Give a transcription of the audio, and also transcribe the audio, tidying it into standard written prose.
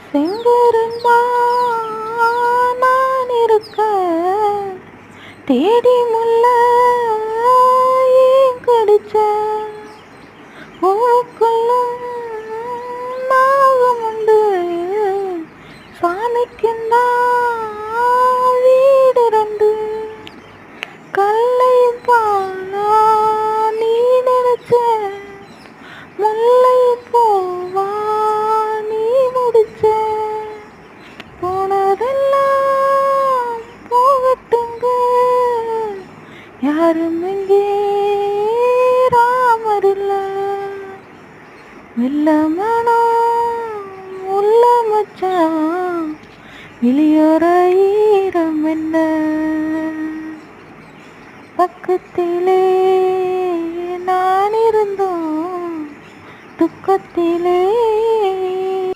செங்கரும்பா நான் இருக்க தேடி முல்ல ஏன் கடிச்ச பூவுக்குள்ளும் நாகம் உண்டு சாமிக்குந்தான் வீடு ரெண்டு கல்லையும் பாலா நீ நினைச்ச முல்லை பூவா நீ முடிச்ச போனதெல்லாம் போகட்டுங்க யாரும் இங்கே ராமரில்ல மெல்ல மனம் உள்ள மச்சான் வெளியோர ஈரம் என்ன பக்கத்திலே நான் இருந்தோம் துக்கத்திலே